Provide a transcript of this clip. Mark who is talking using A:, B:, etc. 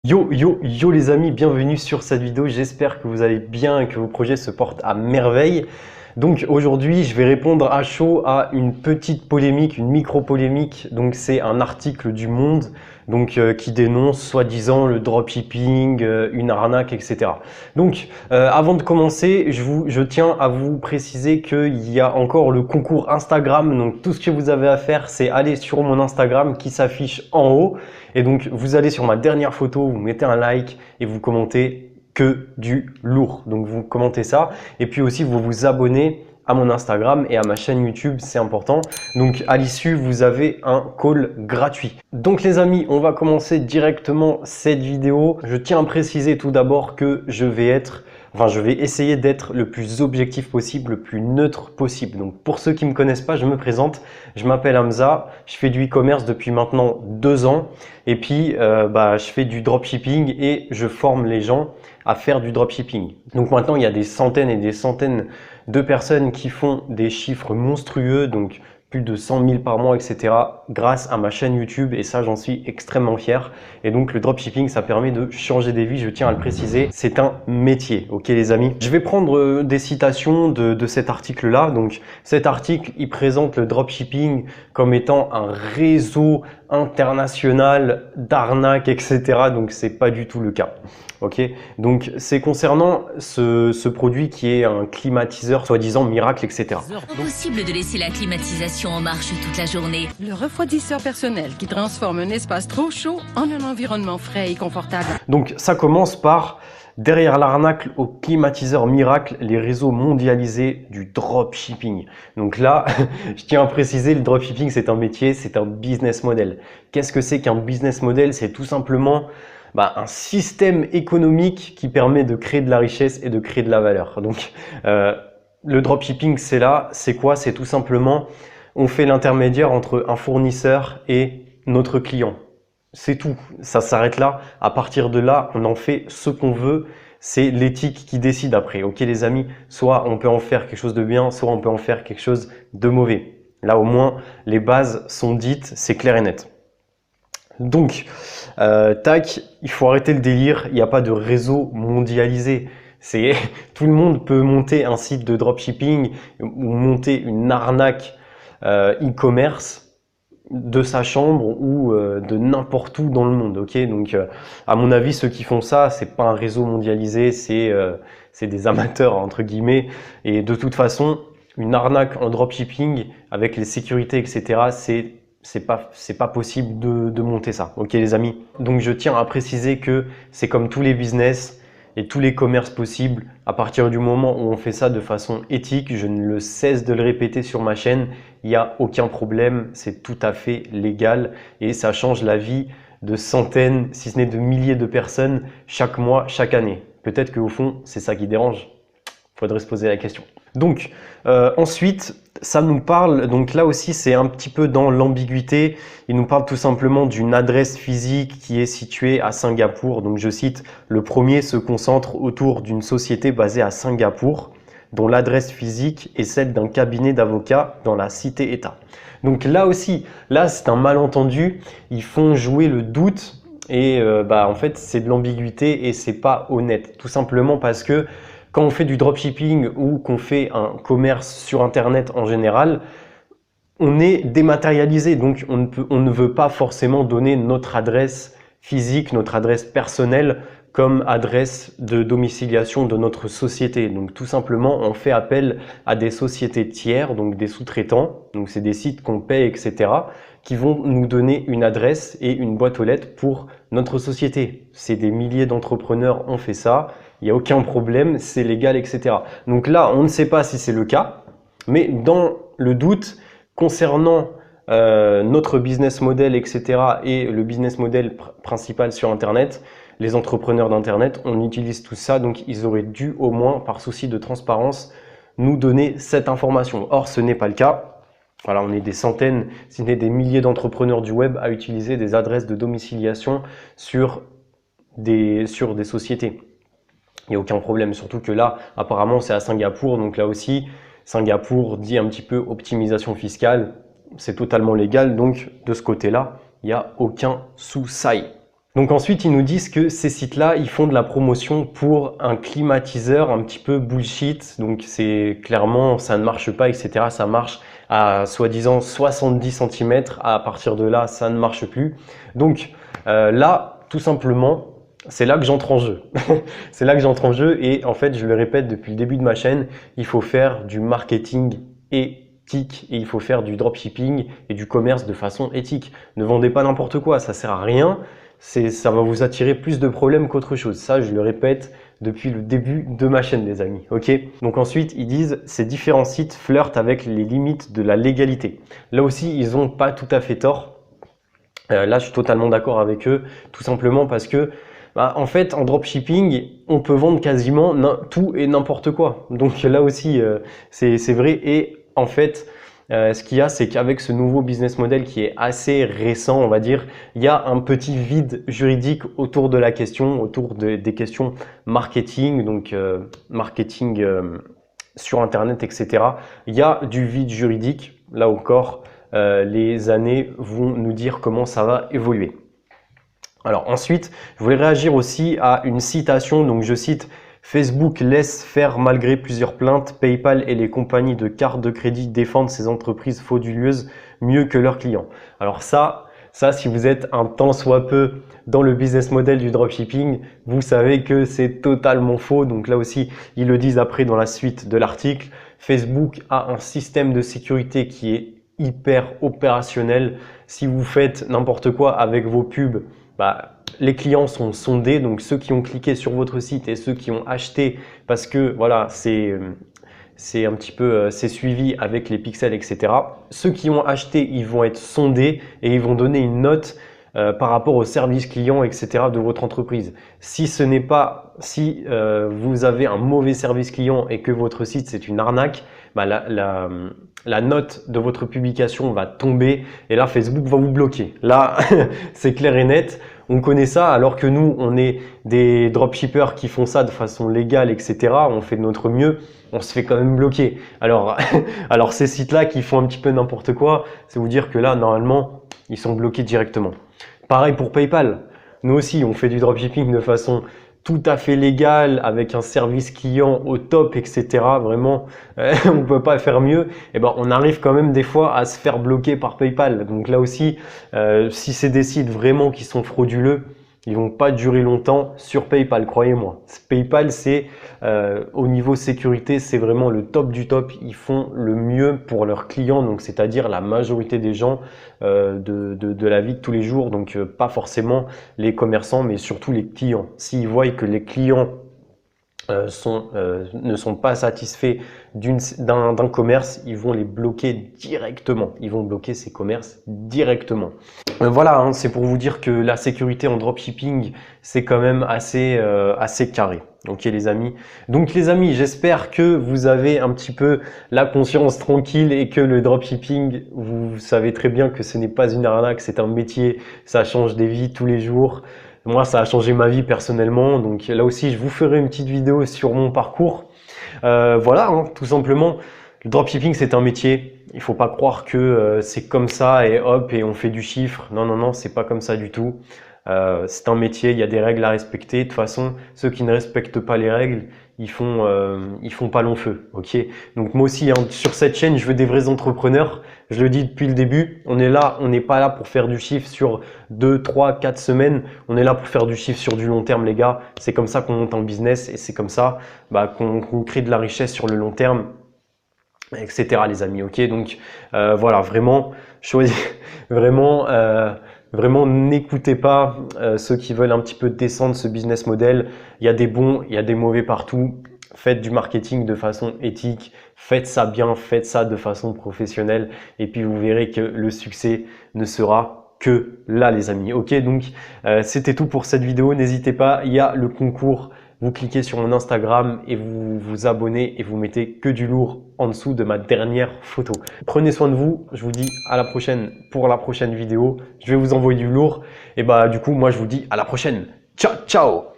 A: Yo les amis, bienvenue sur cette vidéo, j'espère que vous allez bien et que vos projets se portent à merveille. Donc aujourd'hui je vais répondre à chaud à une petite polémique, une micro-polémique. Donc c'est un article du Monde qui dénonce soi-disant le dropshipping, une arnaque, etc. Donc avant de commencer, je tiens à vous préciser qu'il y a encore le concours Instagram. Donc tout ce que vous avez à faire, c'est aller sur mon Instagram qui s'affiche en haut. Et donc vous allez sur ma dernière photo, vous mettez un like et vous commentez que du lourd. Donc vous commentez ça et puis aussi vous vous abonnez à mon Instagram et à ma chaîne YouTube, c'est important. Donc à l'issue, vous avez un call gratuit. Donc les amis, on va commencer directement cette vidéo. Je tiens à préciser tout d'abord que je vais essayer d'être le plus objectif possible, le plus neutre possible. Donc pour ceux qui ne me connaissent pas, je me présente. Je m'appelle Hamza, je fais du e-commerce depuis maintenant 2 ans et puis je fais du dropshipping et je forme les gens à faire du dropshipping. Donc maintenant, il y a des centaines et des centaines de personnes qui font des chiffres monstrueux, donc plus de 100 000 par mois, etc. grâce à ma chaîne YouTube et ça, j'en suis extrêmement fier. Et donc, le dropshipping, ça permet de changer des vies, je tiens à le préciser. C'est un métier, ok les amis? Je vais prendre des citations de cet article-là. Donc, cet article, il présente le dropshipping comme étant un réseau international d'arnaques, etc. Donc, c'est pas du tout le cas. Ok, donc c'est concernant ce produit qui est un climatiseur soi-disant miracle, etc.
B: Impossible de laisser la climatisation en marche toute la journée.
C: Le refroidisseur personnel qui transforme un espace trop chaud en un environnement frais et confortable.
A: Donc ça commence par derrière l'arnaque au climatiseur miracle, les réseaux mondialisés du dropshipping. Donc là, je tiens à préciser, le dropshipping c'est un métier, c'est un business model. Qu'est-ce que c'est qu'un business model? C'est tout simplement un système économique qui permet de créer de la richesse et de créer de la valeur. Donc le dropshipping c'est quoi? C'est tout simplement on fait l'intermédiaire entre un fournisseur et notre client. C'est tout, ça s'arrête là. À partir de là, on en fait ce qu'on veut. C'est l'éthique qui décide après. Ok les amis, soit on peut en faire quelque chose de bien, soit on peut en faire quelque chose de mauvais. Là au moins, les bases sont dites, c'est clair et net. Donc, tac, il faut arrêter le délire, il n'y a pas de réseau mondialisé. Tout le monde peut monter un site de dropshipping ou monter une arnaque e-commerce de sa chambre ou de n'importe où dans le monde. Ok, donc à mon avis, ceux qui font ça, c'est pas un réseau mondialisé, c'est des amateurs entre guillemets. Et de toute façon, une arnaque en dropshipping avec les sécurités, etc. C'est pas possible de monter ça, ok les amis? Donc je tiens à préciser que c'est comme tous les business et tous les commerces possibles, à partir du moment où on fait ça de façon éthique, je ne le cesse de le répéter sur ma chaîne, il n'y a aucun problème, c'est tout à fait légal et ça change la vie de centaines, si ce n'est de milliers de personnes chaque mois, chaque année. Peut-être qu'au fond, c'est ça qui dérange. Faudrait se poser la question. Donc ensuite, ça nous parle, donc là aussi c'est un petit peu dans l'ambiguïté, il nous parle tout simplement d'une adresse physique qui est située à Singapour. Donc je cite, le premier se concentre autour d'une société basée à Singapour, dont l'adresse physique est celle d'un cabinet d'avocats dans la cité-État. Donc là aussi, là c'est un malentendu, ils font jouer le doute et en fait c'est de l'ambiguïté et c'est pas honnête. Tout simplement parce que quand on fait du dropshipping ou qu'on fait un commerce sur Internet en général, on est dématérialisé. Donc, on ne veut pas forcément donner notre adresse physique, notre adresse personnelle comme adresse de domiciliation de notre société. Donc, tout simplement, on fait appel à des sociétés tiers, donc des sous-traitants. Donc, c'est des sites qu'on paie, etc., qui vont nous donner une adresse et une boîte aux lettres pour notre société. C'est des milliers d'entrepreneurs ont fait ça. Il n'y a aucun problème, c'est légal, etc. Donc là, on ne sait pas si c'est le cas, mais dans le doute concernant notre business model, etc. et le business model principal sur Internet, les entrepreneurs d'Internet, on utilise tout ça, donc ils auraient dû au moins, par souci de transparence, nous donner cette information. Or, ce n'est pas le cas. Voilà, on est des centaines, si ce n'est des milliers d'entrepreneurs du web à utiliser des adresses de domiciliation sur des sociétés. Il n'y a aucun problème, surtout que là, apparemment, c'est à Singapour. Donc là aussi, Singapour dit un petit peu optimisation fiscale. C'est totalement légal. Donc de ce côté-là, il n'y a aucun souci. Donc ensuite, ils nous disent que ces sites-là, ils font de la promotion pour un climatiseur un petit peu bullshit. Donc c'est clairement, ça ne marche pas, etc. Ça marche à soi-disant 70 cm. À partir de là, ça ne marche plus. Donc là, tout simplement, c'est là que j'entre en jeu. C'est là que j'entre en jeu et en fait, je le répète depuis le début de ma chaîne, il faut faire du marketing éthique et il faut faire du dropshipping et du commerce de façon éthique. Ne vendez pas n'importe quoi, ça sert à rien. Ça va vous attirer plus de problèmes qu'autre chose. Ça, je le répète depuis le début de ma chaîne, les amis. Ok. Donc ensuite, ils disent ces différents sites flirtent avec les limites de la légalité. Là aussi, ils n'ont pas tout à fait tort. Là, je suis totalement d'accord avec eux, tout simplement parce que, en fait, en dropshipping, on peut vendre quasiment tout et n'importe quoi. Donc là aussi, c'est vrai. Et en fait, ce qu'il y a, c'est qu'avec ce nouveau business model qui est assez récent, on va dire, il y a un petit vide juridique autour de la question, autour des questions marketing, donc marketing sur Internet, etc. Il y a du vide juridique, là encore. Les années vont nous dire comment ça va évoluer. Alors ensuite, je voulais réagir aussi à une citation, donc je cite: Facebook laisse faire malgré plusieurs plaintes, PayPal et les compagnies de cartes de crédit défendent ces entreprises frauduleuses mieux que leurs clients. Alors ça, si vous êtes un tant soit peu dans le business model du dropshipping, vous savez que c'est totalement faux. Donc là aussi, ils le disent après dans la suite de l'article. Facebook a un système de sécurité qui est hyper opérationnel. Si vous faites n'importe quoi avec vos pubs, les clients sont sondés, donc ceux qui ont cliqué sur votre site et ceux qui ont acheté, parce que voilà, c'est un petit peu c'est suivi avec les pixels, etc. Ceux qui ont acheté, ils vont être sondés et ils vont donner une note par rapport au service client, etc. de votre entreprise. Si ce n'est pas, si vous avez un mauvais service client et que votre site c'est une arnaque, la note de votre publication va tomber et là Facebook va vous bloquer. Là, c'est clair et net. On connaît ça alors que nous, on est des dropshippers qui font ça de façon légale, etc. On fait de notre mieux, on se fait quand même bloquer. Alors ces sites-là qui font un petit peu n'importe quoi, c'est vous dire que là, normalement, ils sont bloqués directement. Pareil pour PayPal. Nous aussi, on fait du dropshipping de façon tout à fait légale, avec un service client au top, etc. Vraiment, on peut pas faire mieux. Et on arrive quand même des fois à se faire bloquer par PayPal. Donc là aussi, si c'est des sites vraiment qui sont frauduleux, ils vont pas durer longtemps sur PayPal, croyez-moi. PayPal, c'est au niveau sécurité, c'est vraiment le top du top. Ils font le mieux pour leurs clients, donc c'est-à-dire la majorité des gens de la vie de tous les jours. Donc pas forcément les commerçants, mais surtout les clients. S'ils voient que les clients ne sont pas satisfaits d'un commerce, ils vont les bloquer directement. Ils vont bloquer ces commerces directement. Voilà, hein, c'est pour vous dire que la sécurité en dropshipping, c'est quand même assez carré. Ok les amis. Donc les amis, j'espère que vous avez un petit peu la conscience tranquille et que le dropshipping, vous savez très bien que ce n'est pas une arnaque, c'est un métier, ça change des vies tous les jours. Moi, ça a changé ma vie personnellement. Donc là aussi, je vous ferai une petite vidéo sur mon parcours. Voilà, hein, tout simplement. Le dropshipping, c'est un métier. Il faut pas croire que c'est comme ça et hop, et on fait du chiffre. Non, non, non, c'est pas comme ça du tout. C'est un métier, il y a des règles à respecter. De toute façon, ceux qui ne respectent pas les règles, ils font pas long feu. Ok. Donc moi aussi, hein, sur cette chaîne, je veux des vrais entrepreneurs. Je le dis depuis le début, on n'est pas là pour faire du chiffre sur 2, 3, 4 semaines. On est là pour faire du chiffre sur du long terme, les gars. C'est comme ça qu'on monte un business et c'est comme ça qu'on crée de la richesse sur le long terme, etc. les amis. Ok. Donc voilà, vraiment, vraiment, n'écoutez pas ceux qui veulent un petit peu descendre ce business model. Il y a des bons, il y a des mauvais partout. Faites du marketing de façon éthique, faites ça bien, faites ça de façon professionnelle et puis vous verrez que le succès ne sera que là les amis. Ok, donc c'était tout pour cette vidéo. N'hésitez pas, il y a le concours. Vous cliquez sur mon Instagram et vous vous abonnez et vous mettez que du lourd en dessous de ma dernière photo. Prenez soin de vous. Je vous dis à la prochaine pour la prochaine vidéo. Je vais vous envoyer du lourd. Et du coup, moi, je vous dis à la prochaine. Ciao, ciao!